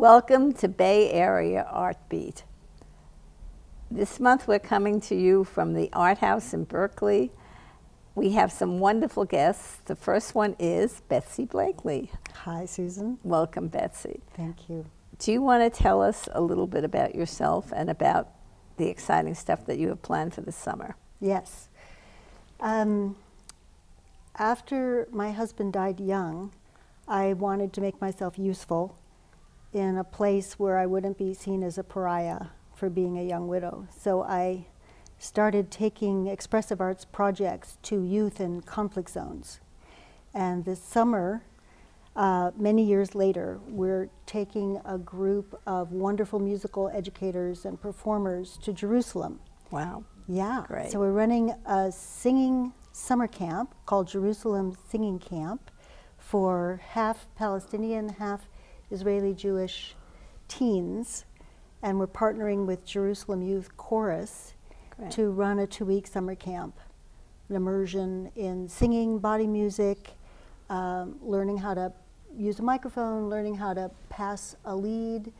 Welcome to Bay Area Art Beat. This month we're coming to you from the Art House in Berkeley. We have some wonderful guests. The first one is Betsy Blakely. Hi, Susan. Welcome, Betsy. Thank you. Do you want to tell us a little bit about yourself and about the exciting stuff that you have planned for this summer? Yes. After my husband died young, I wanted to make myself useful in a place where I wouldn't be seen as a pariah for being a young widow. So I started taking expressive arts projects to youth in conflict zones. And this summer, many years later, we're taking a group of wonderful musical educators and performers to Jerusalem. Wow. Yeah. Great. So we're running a singing summer camp called Jerusalem Singing Camp for half Palestinian, half Israeli Jewish teens, and we're partnering with Jerusalem Youth Chorus to run a 2-week summer camp, an immersion in singing, body music, learning how to use a microphone, learning how to pass a lead,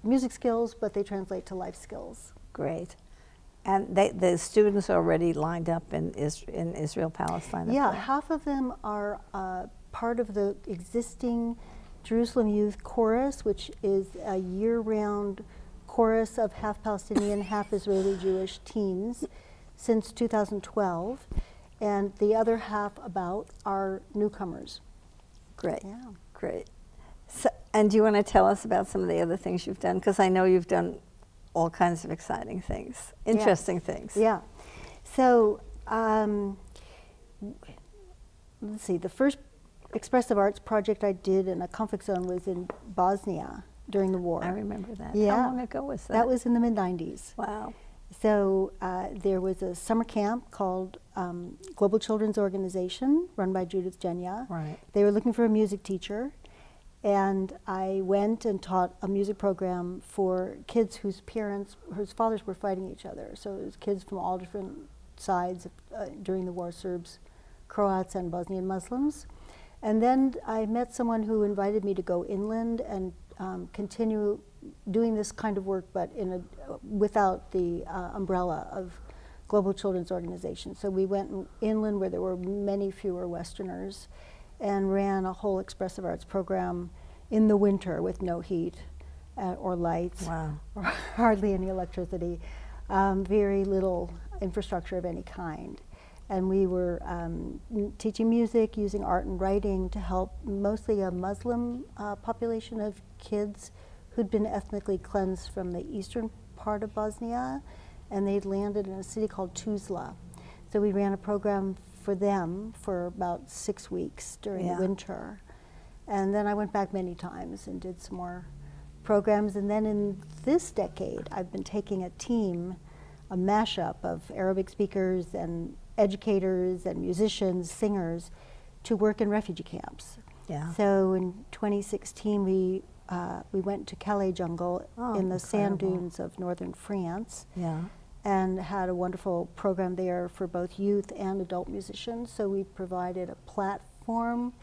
music skills, but they translate to life skills. Great. And the students are already lined up in Israel, Palestine? Yeah, half of them are part of the existing Jerusalem Youth Chorus, which is a year-round chorus of half Palestinian, half Israeli Jewish teens since 2012, and the other half are newcomers. Great, yeah. Great. So, and do you want to tell us about some of the other things you've done? Because I know you've done all kinds of exciting things, interesting things. Yeah. So, let's see, the first expressive arts project I did in a conflict zone was in Bosnia during the war. I remember that. Yeah. How long ago was that? That was in the mid-90s. Wow. So there was a summer camp called Global Children's Organization, run by Judith Genya. Right. They were looking for a music teacher, and I went and taught a music program for kids whose fathers were fighting each other. So it was kids from all different sides during the war, Serbs, Croats, and Bosnian Muslims. And then I met someone who invited me to go inland and continue doing this kind of work, but without the umbrella of Global Children's Organization. So we went inland where there were many fewer Westerners and ran a whole expressive arts program in the winter with no heat or lights, wow, or hardly any electricity, very little infrastructure of any kind. And we were teaching music, using art and writing to help mostly a Muslim population of kids who'd been ethnically cleansed from the eastern part of Bosnia, and they'd landed in a city called Tuzla. So we ran a program for them for about 6 weeks during the winter. And then I went back many times and did some more programs. And then in this decade, I've been taking a team, a mashup of Arabic speakers and educators and musicians, singers, to work in refugee camps. Yeah. So in 2016, we went to Calais jungle in the sand dunes of northern France. Yeah. And had a wonderful program there for both youth and adult musicians. So we provided a platform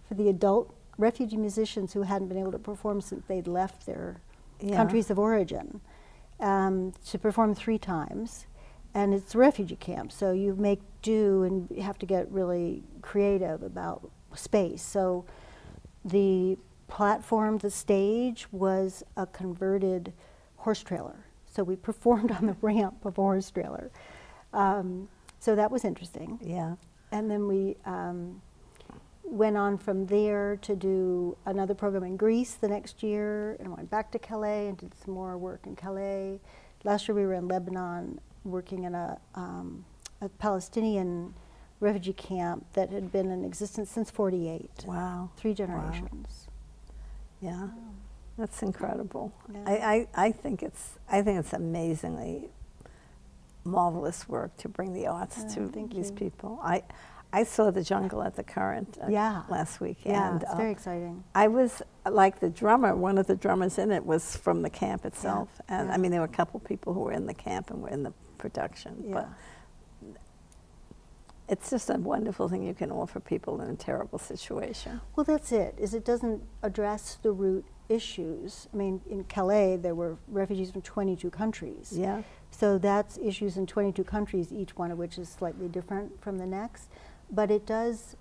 for the adult refugee musicians who hadn't been able to perform since they'd left their countries of origin to perform 3 times. And it's a refugee camp, so you make do and you have to get really creative about space. So the platform, the stage, was a converted horse trailer. So we performed on the ramp of a horse trailer. So that was interesting. Yeah. And then we went on from there to do another program in Greece the next year, and went back to Calais and did some more work in Calais. Last year we were in Lebanon working in a Palestinian refugee camp that had been in existence since '48. Wow. 3 generations. Wow. Yeah. That's incredible. Yeah. I think it's amazingly marvelous work to bring the arts to these people. I saw the jungle at the Current last weekend. Yeah, it's very exciting. I was like the drummer. One of the drummers in it was from the camp itself, and I mean there were a couple people who were in the camp and were in the production. But it's just a wonderful thing you can offer people in a terrible situation. Well, that's it. It doesn't address the root issues. I mean, in Calais, there were refugees from 22 countries. Yeah. So that's issues in 22 countries, each one of which is slightly different from the next. But it does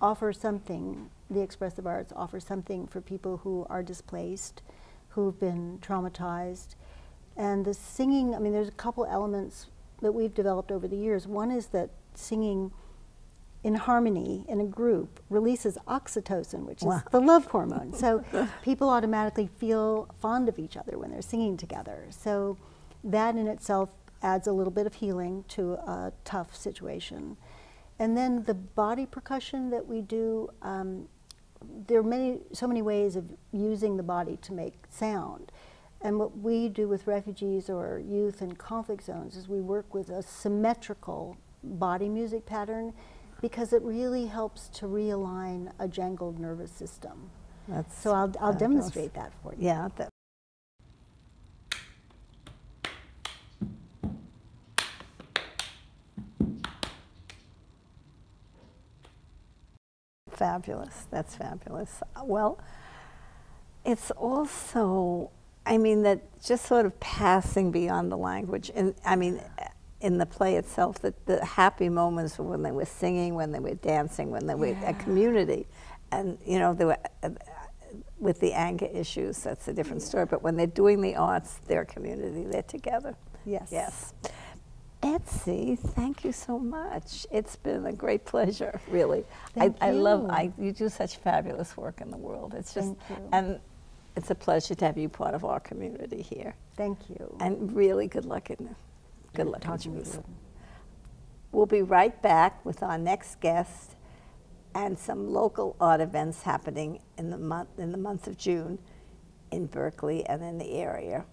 offer something, the expressive arts offer something for people who are displaced, who've been traumatized. And the singing, I mean, there's a couple elements that we've developed over the years. One is that singing in harmony in a group releases oxytocin, which is the love hormone. So people automatically feel fond of each other when they're singing together. So that in itself adds a little bit of healing to a tough situation. And then the body percussion that we do, there are so many ways of using the body to make sound. And what we do with refugees or youth in conflict zones is we work with a symmetrical body music pattern, because it really helps to realign a jangled nervous system. So I'll demonstrate that for you. Yeah. Fabulous. That's fabulous. Well, it's also, I mean, that just sort of passing beyond the language. And I mean, in the play itself, that the happy moments when they were singing, when they were dancing, when they were a community. And, you know, they were, with the anger issues, that's a different story. But when they're doing the arts, they're a community, they're together. Yes. Yes. Betsy, thank you so much. It's been a great pleasure, really. I love, you do such fabulous work in the world. It's just, and it's a pleasure to have you part of our community here. Thank you. And really good luck in Good luck in Jerusalem. We'll be right back with our next guest and some local art events happening in the month of June in Berkeley and in the area.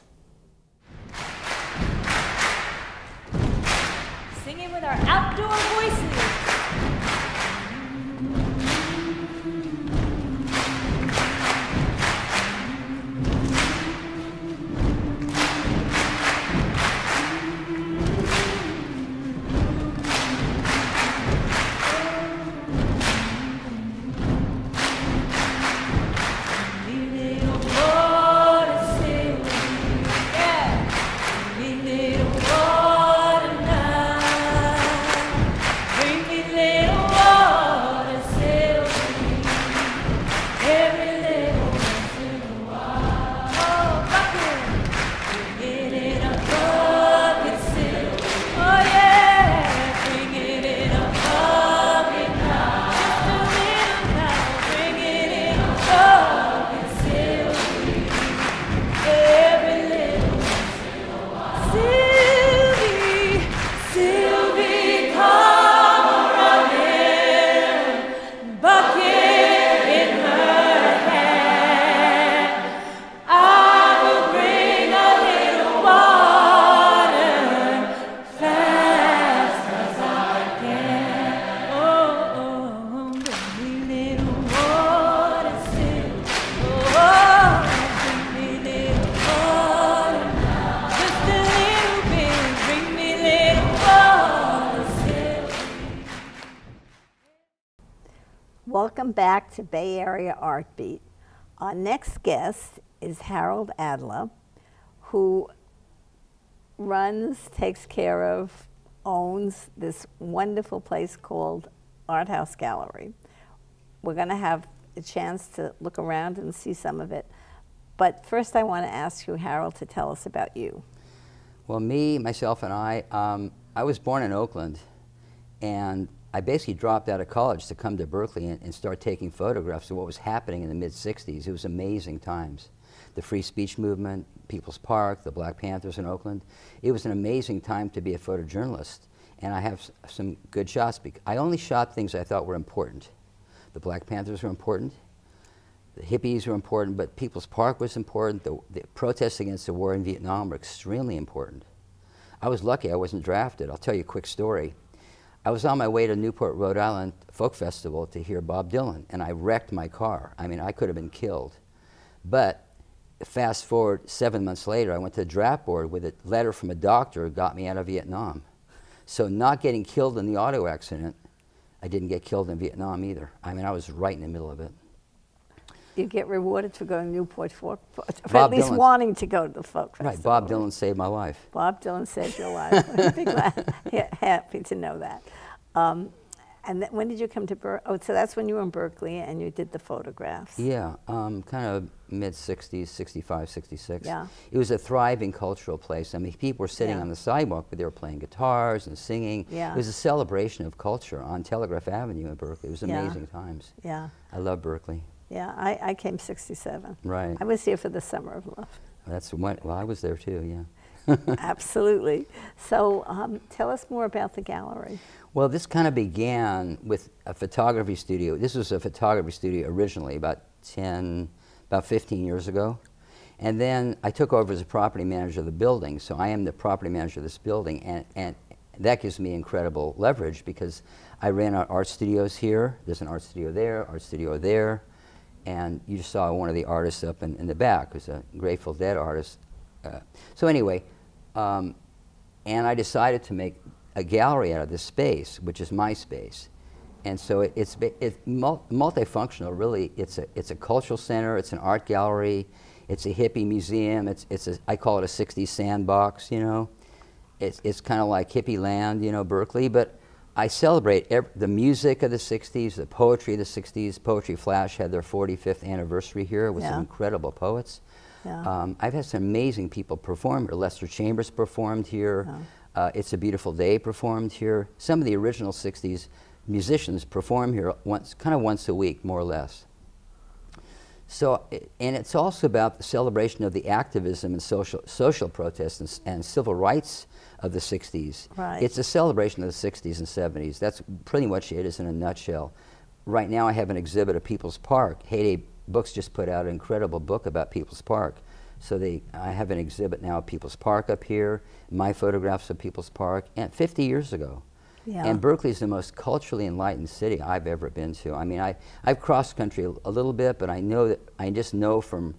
Singing with our outdoor voices. Welcome back to Bay Area Art Beat. Our next guest is Harold Adler, who runs, takes care of, owns this wonderful place called Art House Gallery. We're going to have a chance to look around and see some of it. But first I want to ask you, Harold, to tell us about you. Well, myself and I was born in Oakland, and I basically dropped out of college to come to Berkeley and start taking photographs of what was happening in the mid-60s. It was amazing times. The free speech movement, People's Park, the Black Panthers in Oakland. It was an amazing time to be a photojournalist, and I have some good shots. I only shot things I thought were important. The Black Panthers were important, the hippies were important, but People's Park was important. The protests against the war in Vietnam were extremely important. I was lucky I wasn't drafted. I'll tell you a quick story. I was on my way to Newport, Rhode Island Folk Festival to hear Bob Dylan, and I wrecked my car. I mean, I could have been killed. But fast forward 7 months later, I went to the draft board with a letter from a doctor who got me out of Vietnam. So not getting killed in the auto accident, I didn't get killed in Vietnam either. I mean, I was right in the middle of it. You get rewarded for going to Newport for Bob at least Dylan's- wanting to go to the folk festival. Right, Bob Dylan saved my life. Bob Dylan saved your life. I'd be glad, happy to know that. And then when did you come to Berkeley? Oh, so that's when you were in Berkeley and you did the photographs. Yeah, kind of mid-60s, 65, 66. Yeah. It was a thriving cultural place. I mean, people were sitting Yeah. on the sidewalk, but they were playing guitars and singing. Yeah. It was a celebration of culture on Telegraph Avenue in Berkeley. It was Yeah. amazing times. Yeah, I love Berkeley. yeah. I came 67. Right. I was here for the Summer of Love. That's when, well, I was there too, yeah. Absolutely. So tell us more about the gallery. Well, this kind of began with a photography studio. This was a photography studio originally about 15 years ago. And then I took over as a property manager of the building. So I am the property manager of this building. And that gives me incredible leverage because I ran our art studios here. There's an art studio there. And you just saw one of the artists up in the back, who's a Grateful Dead artist. So anyway, and I decided to make a gallery out of this space, which is my space. And so it's multifunctional, really. It's a cultural center, it's an art gallery, it's a hippie museum, I call it a 60s sandbox, you know. It's kind of like hippie land, you know, Berkeley, but I celebrate the music of the 60s, the poetry of the 60s. Poetry Flash had their 45th anniversary here with some incredible poets. Yeah. I've had some amazing people perform here. Lester Chambers performed here. It's a Beautiful Day performed here. Some of the original 60s musicians perform here kind of once a week, more or less. So, and it's also about the celebration of the activism and social protests and civil rights of the 60s. Right. It's a celebration of the 60s and 70s. That's pretty much it is in a nutshell. Right now I have an exhibit at People's Park. Heyday Books just put out an incredible book about People's Park. So I have an exhibit now at People's Park up here, my photographs of People's Park, and 50 years ago. Yeah. And Berkeley is the most culturally enlightened city I've ever been to. I mean, I've crossed country a little bit, but I just know from,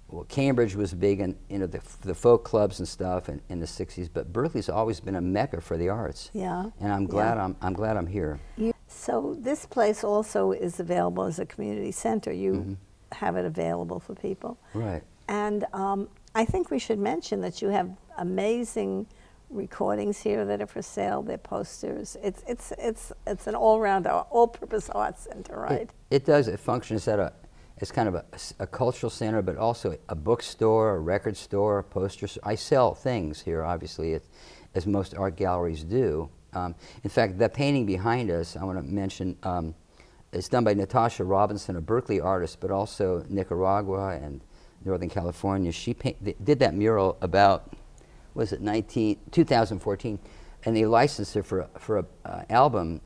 well, Cambridge was big in, you know, the folk clubs and stuff in the 60s, but Berkeley's always been a mecca for the arts. Yeah. And I'm glad I'm here. So this place also is available as a community center. You have it available for people. Right. And I think we should mention that you have amazing recordings here that are for sale. They're posters. It's an all-round, all-purpose art center, right? It does. It functions as kind of a cultural center, but also a bookstore, a record store, a poster store. I sell things here, obviously, as most art galleries do. In fact, the painting behind us, I want to mention, it's done by Natasha Robinson, a Berkeley artist, but also Nicaragua and Northern California. She did that mural about, was it 2014, and they licensed it for an album,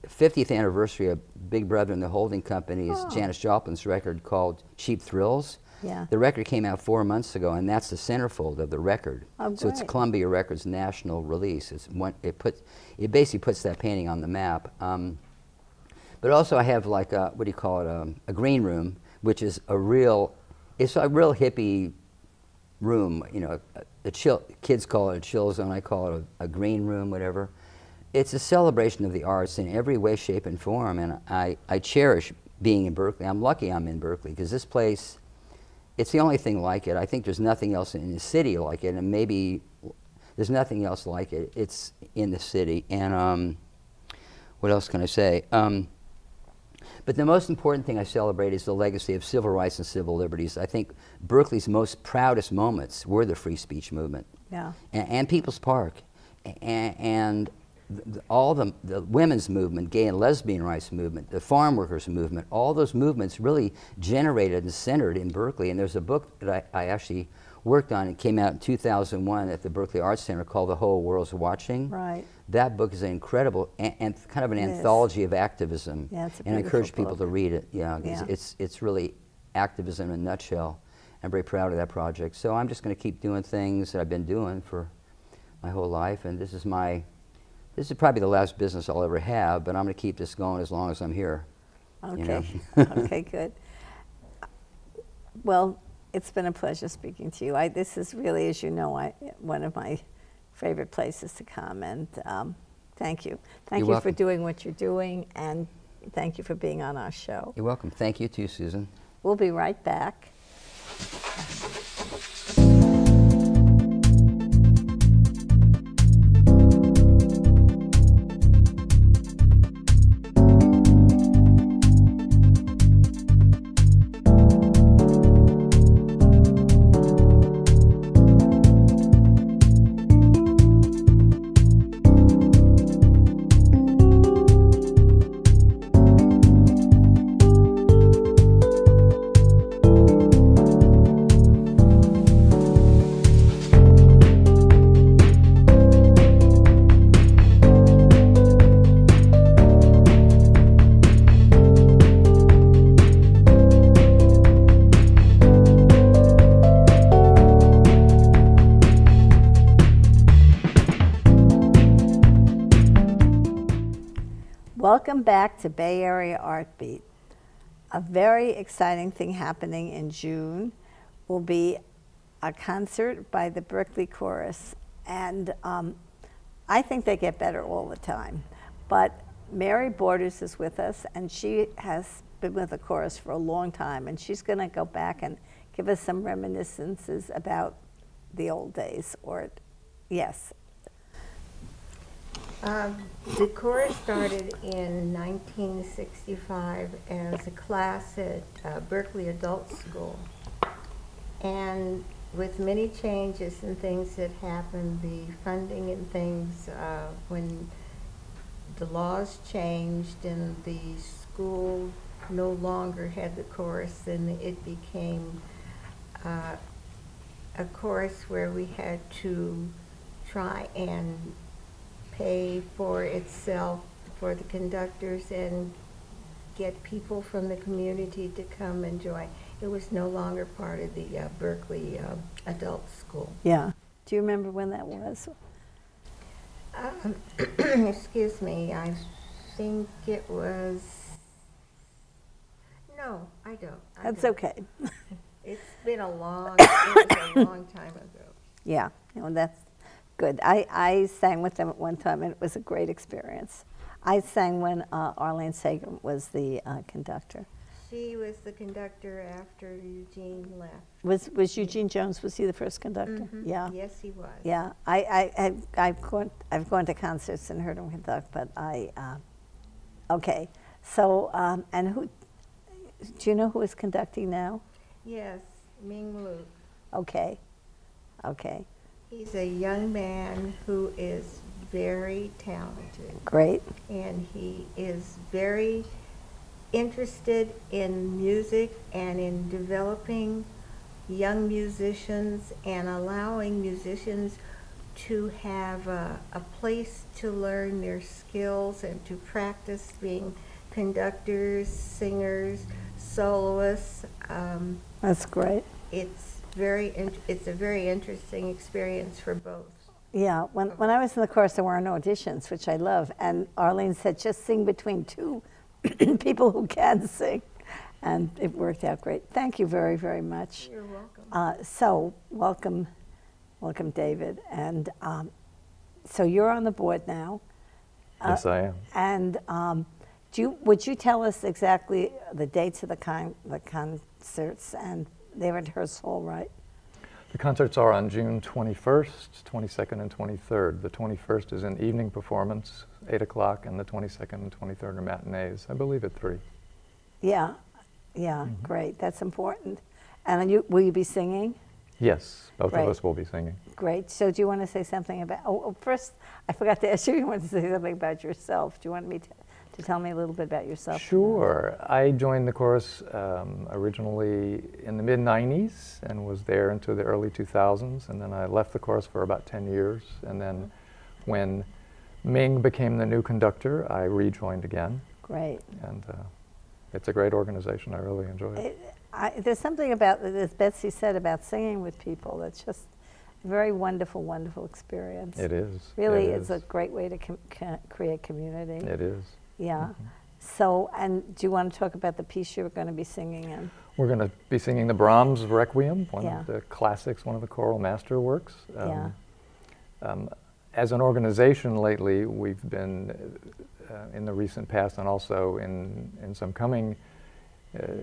50th anniversary of Big Brother and the Holding Company's Janis Joplin's record called Cheap Thrills. Yeah. The record came out 4 months ago, and that's the centerfold of the record. Oh, so it's great. Columbia Records' national release. It basically puts that painting on the map. But also I have like what do you call it? A green room, which is it's a real hippie room. You know, kids call it a chill zone. I call it a green room, whatever. It's a celebration of the arts in every way, shape, and form. And I cherish being in Berkeley. I'm lucky I'm in Berkeley because this place, it's the only thing like it. I think there's nothing else in the city like it, and maybe there's nothing else like it. It's in the city. And what else can I say? But the most important thing I celebrate is the legacy of civil rights and civil liberties. I think Berkeley's most proudest moments were the free speech movement. Yeah. And People's Park. And all the women's movement, gay and lesbian rights movement, the farm workers movement, all those movements really generated and centered in Berkeley. And there's a book that I actually worked on. It came out in 2001 at the Berkeley Arts Center called The Whole World's Watching. Right. That book is an incredible and kind of an anthology of activism. Yeah, it's a and I encourage beautiful people book. to read it. Yeah, Yeah. It's really activism in a nutshell. I'm very proud of that project. So I'm just going to keep doing things that I've been doing for my whole life. And this is probably the last business I'll ever have, but I'm going to keep this going as long as I'm here. Okay. You know? Okay, good. Well, it's been a pleasure speaking to you. This is really, as you know, one of my favorite places to come, and thank you. Thank You're you welcome. for doing what you're doing, and thank you for being on our show. You're welcome. Thank you too, Susan. We'll be right back. Welcome back to Bay Area Art Beat. A very exciting thing happening in June will be a concert by the Berkeley Chorus. And I think they get better all the time. But Mary Borders is with us, and she has been with the chorus for a long time. And she's going to go back and give us some reminiscences about the old days. Or, yes. The chorus started in 1965 as a class at Berkeley Adult School. And with many changes and things that happened, the funding and things, when the laws changed and the school no longer had the chorus, then it became a chorus where we had to try and pay for itself for the conductors and get people from the community to come and join. It was no longer part of the Berkeley Adult School. Yeah. Do you remember when that was? Excuse me, I think it was, no, I don't. That's okay. It's been a long, it was a long time ago. Yeah, that's good. I sang with them at one time, and it was a great experience. I sang when Arlene Sager was the conductor. She was the conductor after Eugene left. Was Eugene Jones, was he the first conductor? Mm-hmm. Yeah. Yes, he was. Yeah, I've gone to concerts and heard him conduct, but okay. So, and who, do you know who is conducting now? Yes, Ming Luke. Okay, okay. He's a young man who is very talented. Great. And he is very interested in music and in developing young musicians and allowing musicians to have a place to learn their skills and to practice being conductors, singers, soloists. That's great. It's a very interesting experience for both. Yeah, when I was in the chorus, there weren't auditions, which I love. And Arlene said, just sing between two people who can sing. And it worked out great. Thank you very, very much. You're welcome. So, welcome, David. And so you're on the board now. Yes, I am. And would you tell us exactly the dates of the concerts? And they're at Hearst Hall, right? The concerts are on June 21st, 22nd, and 23rd. The 21st is an evening performance, 8 o'clock, and the 22nd and 23rd are matinees, I believe at 3. Yeah, great. That's important. And will you be singing? Yes, both Great. of us will be singing. Great. So do you want to say something about, first, I forgot to ask you, you wanted to say something about yourself. Do you want me to tell me a little bit about yourself? Sure. I joined the chorus originally in the mid-90s and was there into the early 2000s, and then I left the chorus for about 10 years, and then when Ming became the new conductor, I rejoined again. Great. And it's a great organization. I really enjoy it. There's something about, as Betsy said, about singing with people that's just a very wonderful, wonderful experience. It is. Really, it it's is. a great way to create community. It is. Yeah. Mm-hmm. So, and do you want to talk about the piece you're going to be singing in? We're going to be singing the Brahms Requiem, one Yeah. of the classics, one of the choral masterworks. Yeah. As an organization lately, we've been, in the recent past and also in some coming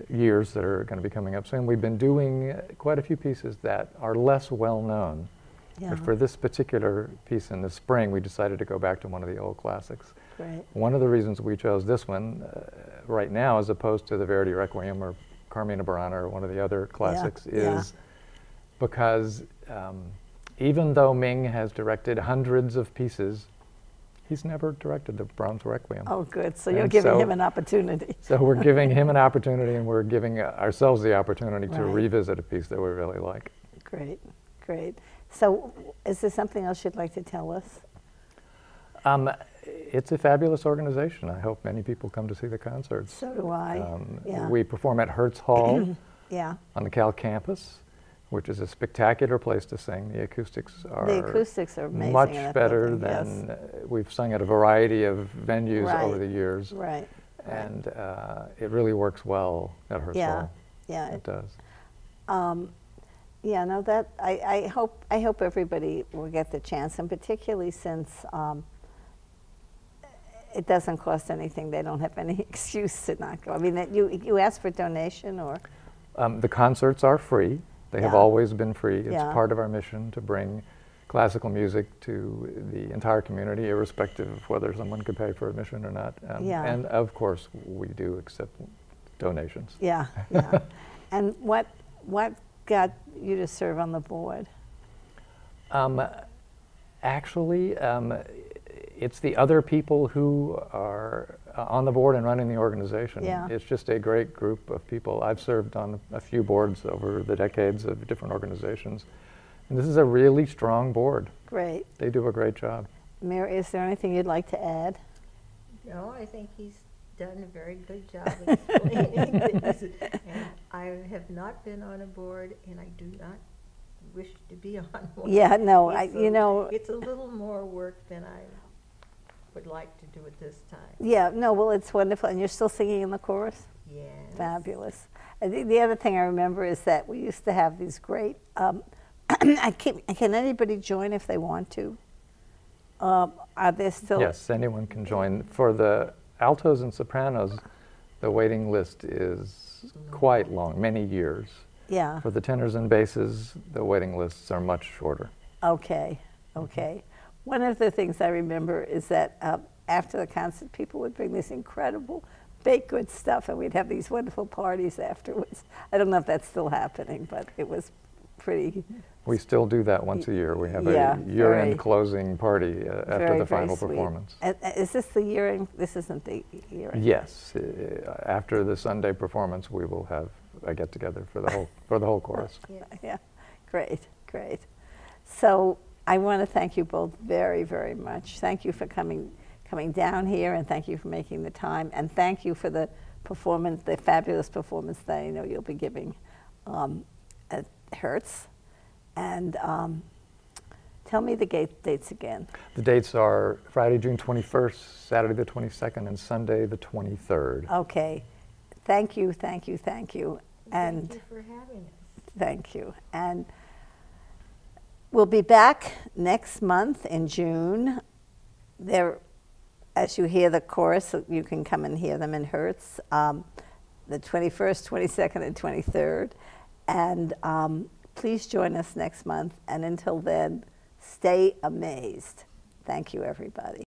years that are going to be coming up soon. We've been doing quite a few pieces that are less well known. Yeah. But for this particular piece in the spring, we decided to go back to one of the old classics. Great. One of the reasons we chose this one right now, as opposed to the Verdi Requiem or Carmina Burana or one of the other classics, is because even though Ming has directed hundreds of pieces, he's never directed the Brahms Requiem. Oh, good. So you're giving him an opportunity. So we're giving him an opportunity, and we're giving ourselves the opportunity to Right. revisit a piece that we really like. Great, great. So is there something else you'd like to tell us? It's a fabulous organization. I hope many people come to see the concerts. So do I. Yeah. We perform at Hertz Hall Yeah. on the Cal campus, which is a spectacular place to sing. The acoustics are amazing. much in that better building, than we've sung at a variety of venues Right. over the years. Right. And it really works well at Hertz Yeah. Hall. Yeah. It does. Yeah, no, that I hope everybody will get the chance, and particularly since it doesn't cost anything, they don't have any excuse to not go. I mean, you ask for donation or? The concerts are free. They have Yeah. always been free. It's Yeah. part of our mission to bring classical music to the entire community, irrespective of whether someone could pay for admission or not. Yeah. And of course, we do accept donations. Yeah, yeah. And what got you to serve on the board? Actually, it's the other people who are on the board and running the organization. Yeah. It's just a great group of people. I've served on a few boards over the decades of different organizations. And this is a really strong board. Great. They do a great job. Mary, is there anything you'd like to add? No, I think he's done a very good job explaining this. And I have not been on a board, and I do not wish to be on one. Yeah, no, It's a little more work than I would like to do at this time. Yeah, no, well, it's wonderful. And you're still singing in the chorus? Yes. Fabulous. I think the other thing I remember is that we used to have these great, can anybody join if they want to? Are there still? Yes, anyone can join. For the altos and sopranos, the waiting list is quite long, many years. Yeah. For the tenors and basses, the waiting lists are much shorter. Okay, okay. One of the things I remember is that after the concert, people would bring this incredible baked good stuff, and we'd have these wonderful parties afterwards. I don't know if that's still happening, but it was pretty. We still do that once a year. We have Yeah, a year-end very- closing party after very, the very final sweet. performance. Is this the year-end? This isn't the year-end. Yes, after the Sunday performance, we will have a get-together for the whole chorus. Yeah, great, great. So I want to thank you both very, very much. Thank you for coming down here, and thank you for making the time, and thank you for the performance, the fabulous performance that I know you'll be giving at Hertz. And tell me the dates again. The dates are Friday, June 21st, Saturday the 22nd, and Sunday the 23rd. Okay. Thank you, thank you, thank you. And Thank you for having us. thank you. And we'll be back next month in June. As you hear the chorus, you can come and hear them in Hertz, the 21st, 22nd, and 23rd. And please join us next month. And until then, stay amazed. Thank you, everybody.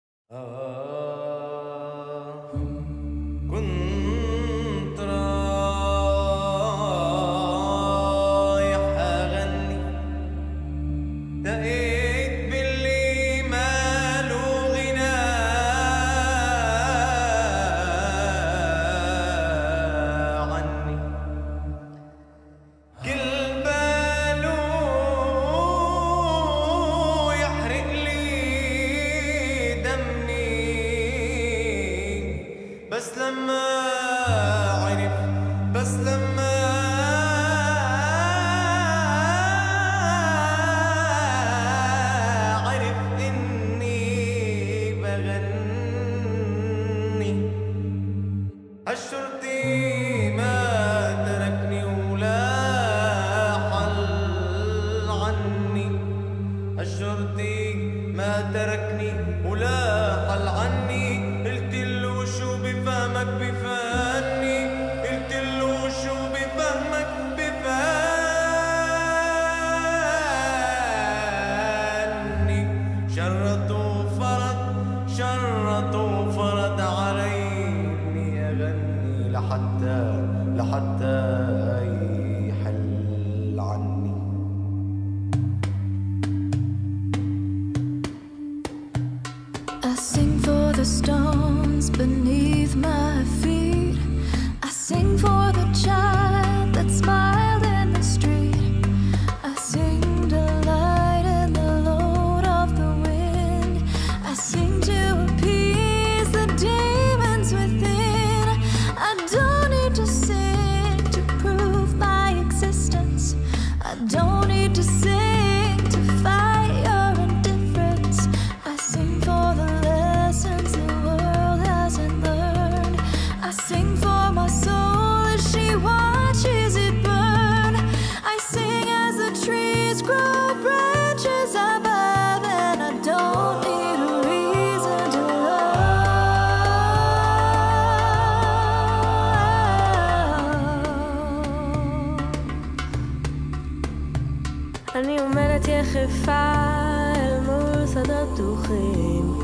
פתוחים,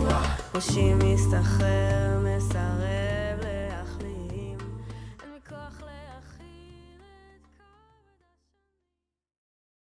ראשי מסתחרר, מסרב